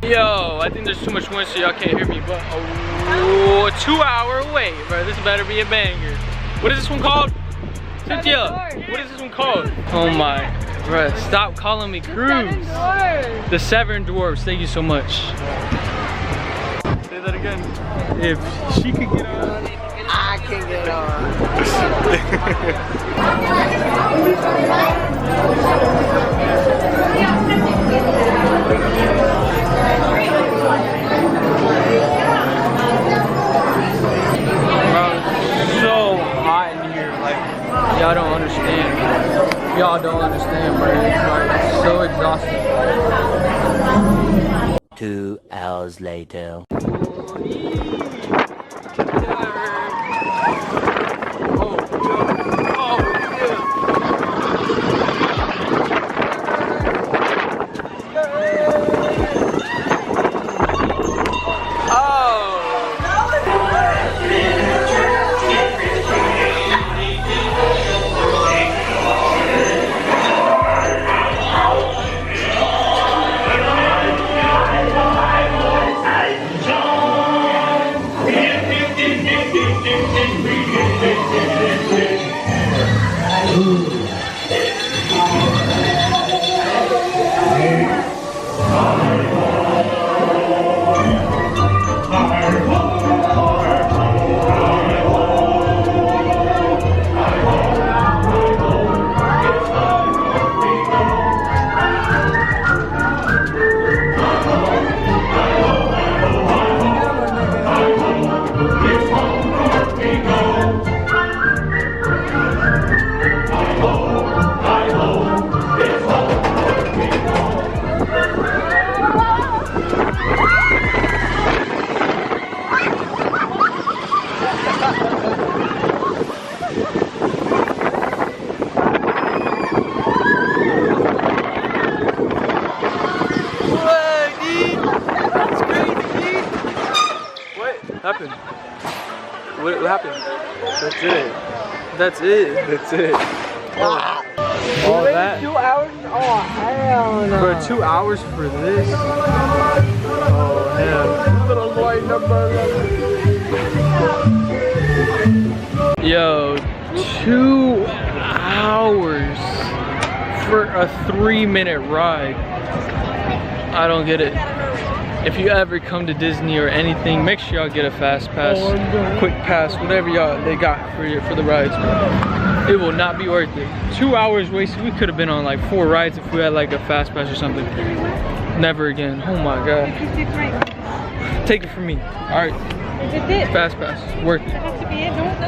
Yo, I think there's too much wind so y'all can't hear me, but oh, 2 hour wait, bro. This better be a banger. What is this one called? Cynthia, what is this one called? Oh my, bro, stop calling me Cruz. The Seven Dwarfs, thank you so much. Say that again. If she could get on, I can get on. Y'all don't understand. Y'all don't understand, bro. It's so exhausting. 2 hours later. Happened? What happened? That's it. That's it. That's it. All that? 2 hours? Oh, hell no. For 2 hours for this? Oh, hell. Yo, 2 hours for a 3-minute ride. I don't get it. If you ever come to Disney or anything, make sure y'all get a fast pass, quick pass, whatever y'all they got for the rides. It will not be worth it. 2 hours wasted. We could have been on like 4 rides if we had like a fast pass or something. Never again. Oh my god. Take it from me. All right. Fast pass. Worth it.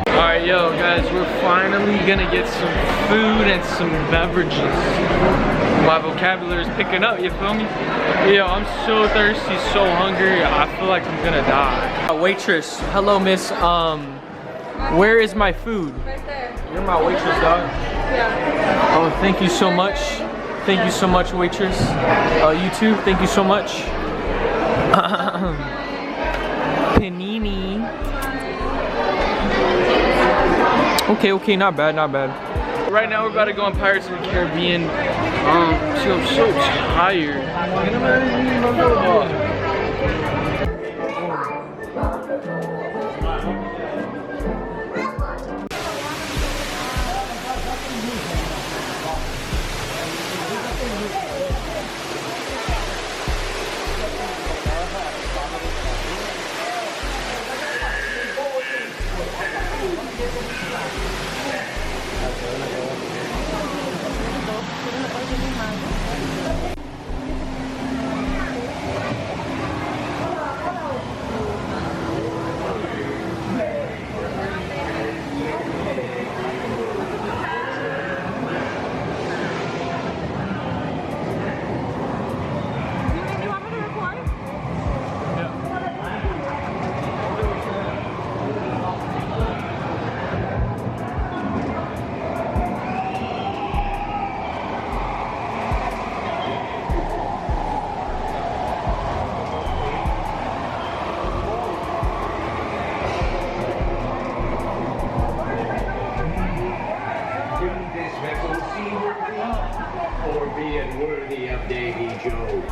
All right, yo, guys, we're finally gonna get some food and some beverages. My vocabulary is picking up, you feel me? Yo, I'm so thirsty, so hungry. I feel like I'm gonna die. Waitress, hello, miss. Where is my food? Right there. You're my waitress, dog. Yeah. Oh, thank you so much. Thank you so much, waitress. You too, thank you so much. Panini. Okay, not bad, not bad. Right now we're about to go on Pirates of the Caribbean. I'm so tired. For being worthy of Davy Jones.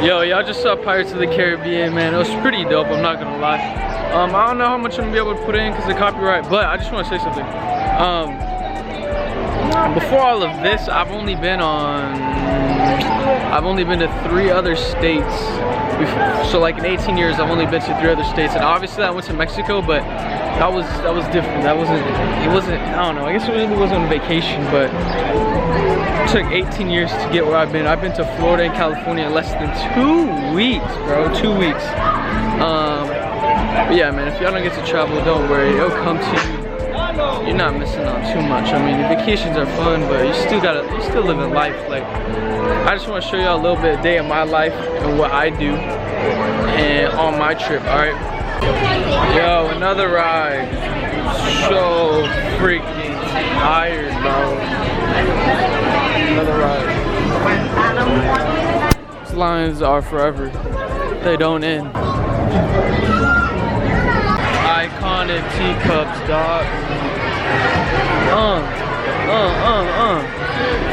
Yo, y'all just saw Pirates of the Caribbean, man. It was pretty dope, I'm not gonna lie. I don't know how much I'm gonna be able to put in because of copyright, but I just want to say something. Before all of this, I've only been to 3 other states. So like in 18 years, I've only been to 3 other states, and obviously I went to Mexico, but that was different. It wasn't, I don't know, I guess it really wasn't a vacation, but it took 18 years to get where I've been. I've been to Florida and California in less than 2 weeks, bro, 2 weeks. But yeah, man, if y'all don't get to travel, don't worry, it'll come to you. You're not missing out too much. I mean, the vacations are fun, but you still living life. Like, I just want to show y'all a little bit of day of my life and what I do and on my trip, all right? Yo, another ride. So freaking tired, bro. Another ride. These lines are forever. They don't end. Iconic teacups, dog.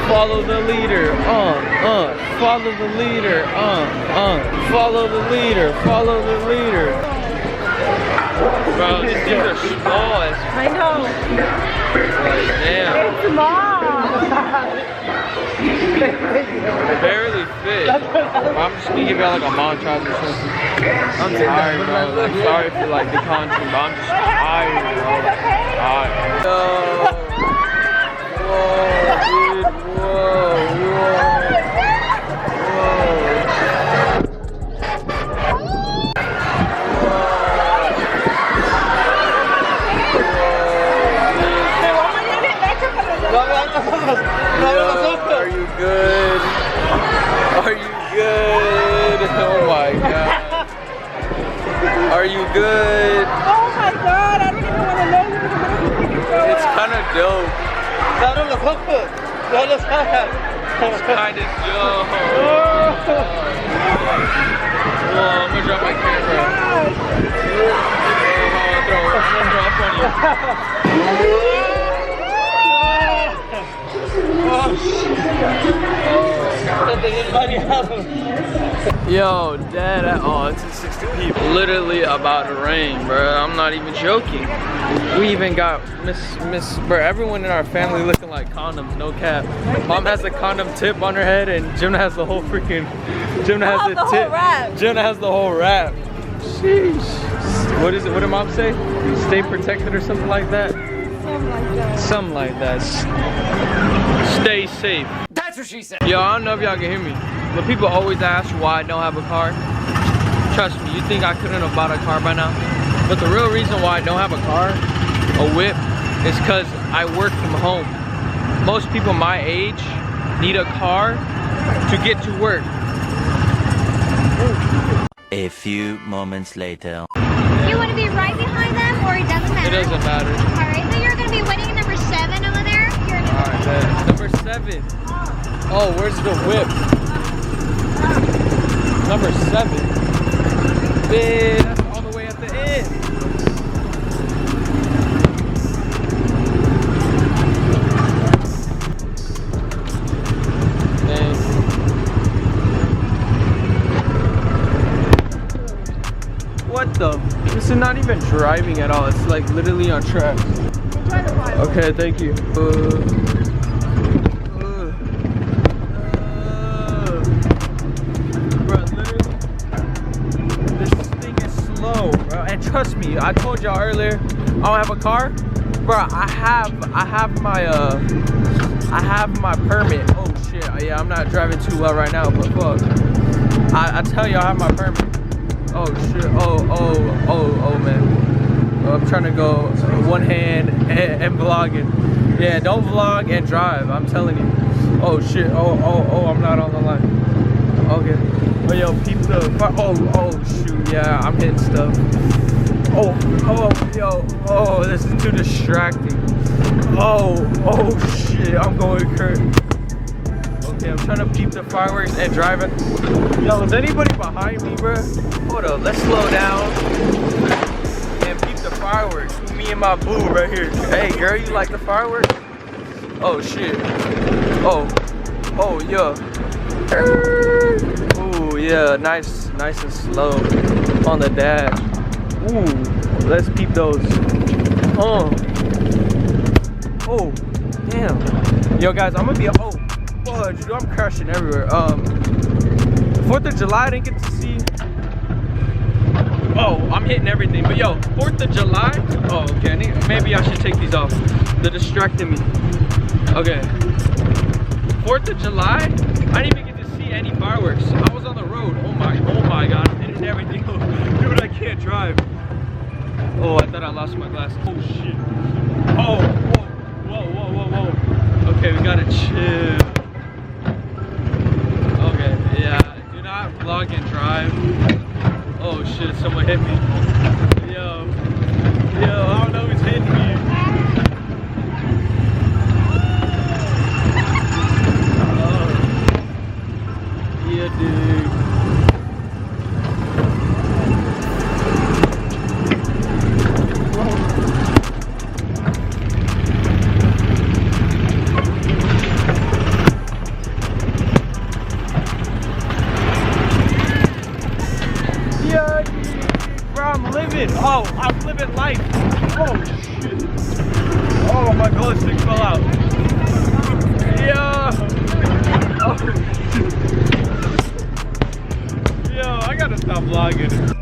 Follow the leader, follow the leader, follow the leader, follow the leader. Bro, these things are small as I know. like, damn. It's small. Barely fit. I'm just gonna give y'all like a montage or something. I'm tired, bro. Like, sorry for like the content, but I'm just tired, bro. Tired. Yo. Whoa, dude. Whoa. Are you good? Are you good? Oh my god. Are you good? Oh my god, I don't even want to know. It's kind of dope. It's kind of dope. Whoa, I'm gonna drop my camera. I'm gonna throw up on you. Yo, Dad, oh, it's at 60 people. Literally about to rain, bro. I'm not even joking. We even got bro, everyone in our family looking like condoms, no cap. Mom has the condom tip on her head, and Jimna has the whole freaking, Jimna has the tip. Jimna has the whole wrap. Sheesh. What is it? What did Mom say? Stay protected or something like that? Something like that. Stay safe. That's what she said. Yo, I don't know if y'all can hear me, but people always ask why I don't have a car. Trust me, you think I couldn't have bought a car by now? But the real reason why I don't have a car, a whip, is because I work from home. Most people my age need a car to get to work. A few moments later. You want to be right behind them, or it doesn't matter? It doesn't matter. All right, so you're going to be waiting at number 7 over there. You're in All right, man. Number 7. Oh, where's the whip? Number 7. Man, that's all the way at the end. Man. What the? This is not even driving at all. It's like literally on track. Okay, thank you. Bro, literally, this thing is slow, bro. And trust me, I told y'all earlier, I don't have a car, bro. I have my permit. Oh shit, yeah, I'm not driving too well right now, but fuck. I tell y'all I have my permit. Oh shit, oh man. I'm trying to go one hand and vlogging. Yeah, don't vlog and drive, I'm telling you. Oh shit, oh, I'm not on the line. Okay. Oh yo, peep the, oh shoot, yeah, I'm hitting stuff. Oh, yo, this is too distracting. Oh shit, I'm going crazy. Okay, I'm trying to peep the fireworks and drive it. Yo, is anybody behind me, bro? Hold up, let's slow down and peep the fireworks. Me and my boo right here. Hey, girl, you like the fireworks? Oh shit. Oh, yeah. Ooh, yeah, nice and slow on the dash. Ooh, let's peep those. Oh, damn. Yo, guys, I'm gonna be. Oh, fudge, dude, I'm crashing everywhere. 4th of July, I didn't get to see. Oh, I'm hitting everything. But yo, 4th of July. Oh, okay. Maybe I should take these off. They're distracting me. Okay. 4th of July, I didn't even get to see any fireworks. I was on the road. Oh my god, I'm hitting everything. Dude, I can't drive. Oh, I thought I lost my glasses. Oh shit. Oh, whoa. Okay, we gotta chill. Okay, yeah. Do not vlog and drive. Oh shit, someone hit me. Yo, I don't know who's hitting me. Yeah, dude. Yeah, bro, I'm living. Oh, I'm living life. Oh shit. Oh, my glow stick fell out. Yeah. Oh. Yo, I gotta stop vlogging.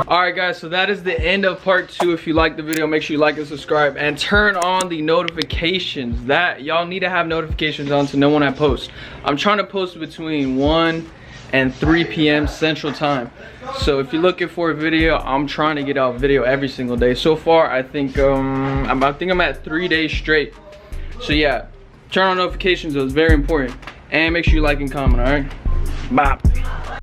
Alright guys, so that is the end of part 2. If you like the video, make sure you like and subscribe and turn on the notifications. That y'all need to have notifications on to know when I post. I'm trying to post between 1 and 3 p.m. Central Time. So if you're looking for a video, I'm trying to get out video every single day. So far, I think I'm at 3 days straight. So yeah, turn on notifications. It's very important. And make sure you like and comment, alright? Bye.